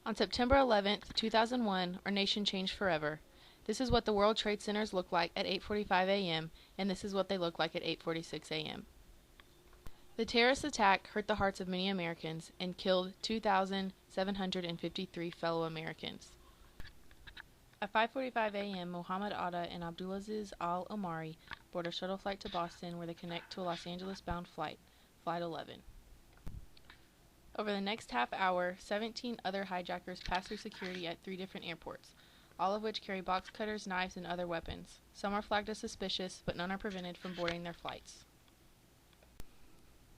On September 11th, 2001, our nation changed forever. This is what the World Trade Centers looked like at 8:45 a.m., and this is what they look like at 8:46 a.m. The terrorist attack hurt the hearts of many Americans and killed 2,753 fellow Americans. At 5:45 a.m., Mohammed Atta and Abdulaziz Al-Omari board a shuttle flight to Boston where they connect to a Los Angeles-bound flight, Flight 11. Over the next half hour, 17 other hijackers pass through security at 3 different airports, all of which carry box cutters, knives, and other weapons. Some are flagged as suspicious, but none are prevented from boarding their flights.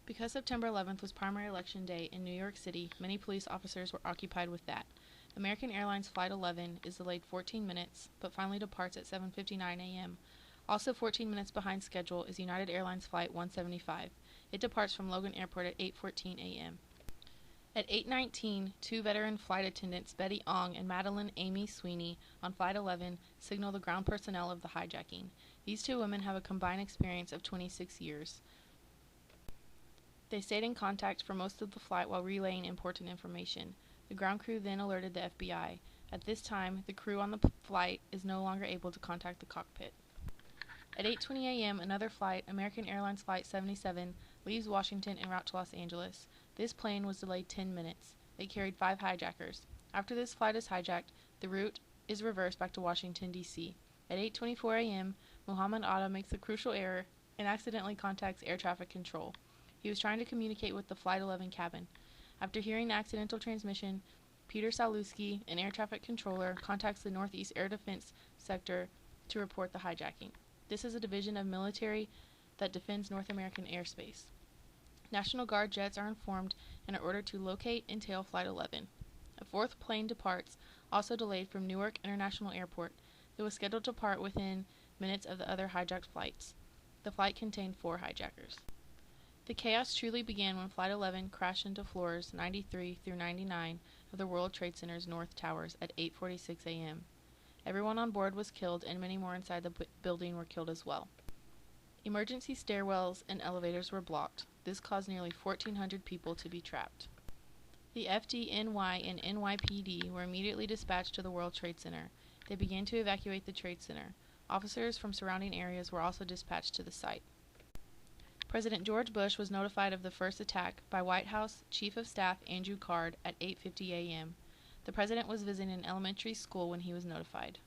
Because September 11th was primary election day in New York City, many police officers were occupied with that. American Airlines Flight 11 is delayed 14 minutes, but finally departs at 7:59 a.m. Also 14 minutes behind schedule is United Airlines Flight 175. It departs from Logan Airport at 8:14 a.m. At 8:19, 2 veteran flight attendants, Betty Ong and Madeline Amy Sweeney, on Flight 11, signal the ground personnel of the hijacking. These 2 women have a combined experience of 26 years. They stayed in contact for most of the flight while relaying important information. The ground crew then alerted the FBI. At this time, the crew on the flight is no longer able to contact the cockpit. At 8:20 a.m., another flight, American Airlines Flight 77, leaves Washington en route to Los Angeles. This plane was delayed 10 minutes. It carried 5 hijackers. After this flight is hijacked, the route is reversed back to Washington, D.C. At 8:24 a.m., Mohammed Atta makes a crucial error and accidentally contacts air traffic control. He was trying to communicate with the Flight 11 cabin. After hearing the accidental transmission, Peter Saluski, an air traffic controller, contacts the Northeast Air Defense Sector to report the hijacking. This is a division of military that defends North American airspace. National Guard jets are informed and are ordered to locate and tail Flight 11. A 4th plane departs, also delayed from Newark International Airport. It was scheduled to depart within minutes of the other hijacked flights. The flight contained 4 hijackers. The chaos truly began when Flight 11 crashed into floors 93 through 99 of the World Trade Center's North Towers at 8:46 a.m. Everyone on board was killed, and many more inside the building were killed as well. Emergency stairwells and elevators were blocked. This caused nearly 1,400 people to be trapped. The FDNY and NYPD were immediately dispatched to the World Trade Center. They began to evacuate the Trade Center. Officers from surrounding areas were also dispatched to the site. President George Bush was notified of the first attack by White House Chief of Staff Andrew Card at 8:50 a.m. The president was visiting an elementary school when he was notified.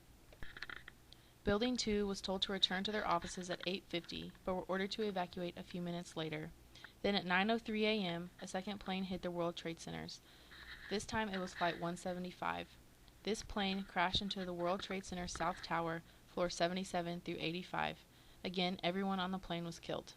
Building 2 was told to return to their offices at 8:50, but were ordered to evacuate a few minutes later. Then at 9:03 a.m., a second plane hit the World Trade Centers. This time it was Flight 175. This plane crashed into the World Trade Center South Tower, floor 77 through 85. Again, everyone on the plane was killed.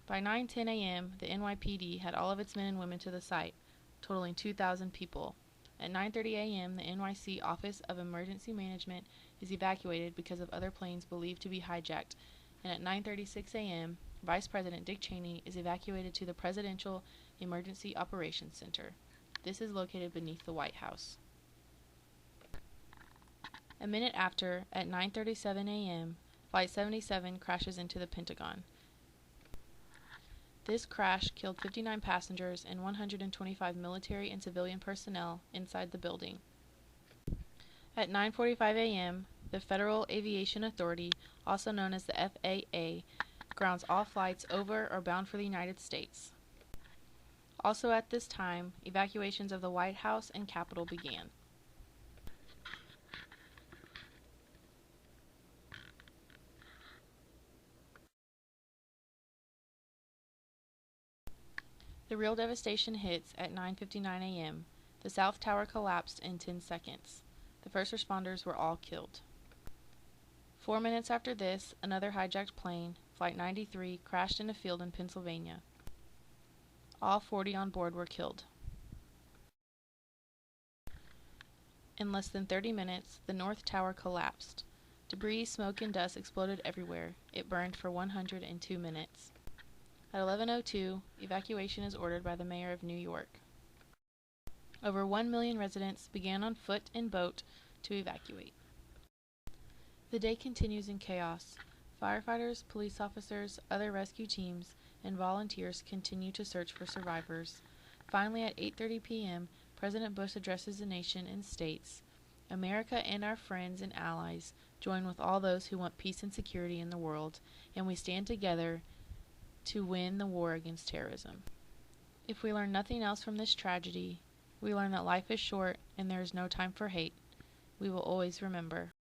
By 9:10 a.m., the NYPD had all of its men and women to the site, totaling 2,000 people. At 9:30 a.m., the NYC Office of Emergency Management is evacuated because of other planes believed to be hijacked, and at 9:36 a.m., Vice President Dick Cheney is evacuated to the Presidential Emergency Operations Center. This is located beneath the White House. A minute after, at 9:37 a.m., Flight 77 crashes into the Pentagon. This crash killed 59 passengers and 125 military and civilian personnel inside the building. At 9:45 a.m., the Federal Aviation Authority, also known as the FAA, grounds all flights over or bound for the United States. Also at this time, evacuations of the White House and Capitol began. The real devastation hits at 9:59 a.m. The South Tower collapsed in 10 seconds. The first responders were all killed. 4 minutes after this, another hijacked plane, Flight 93, crashed in a field in Pennsylvania. All 40 on board were killed. In less than 30 minutes, the North Tower collapsed. Debris, smoke, and dust exploded everywhere. It burned for 102 minutes. At 11:02, evacuation is ordered by the mayor of New York. Over 1 million residents began on foot and boat to evacuate. The day continues in chaos. Firefighters, police officers, other rescue teams, and volunteers continue to search for survivors. Finally, at 8:30 p.m., President Bush addresses the nation and states, "America and our friends and allies join with all those who want peace and security in the world, and we stand together to win the war against terrorism." If we learn nothing else from this tragedy, we learn that life is short and there is no time for hate. We will always remember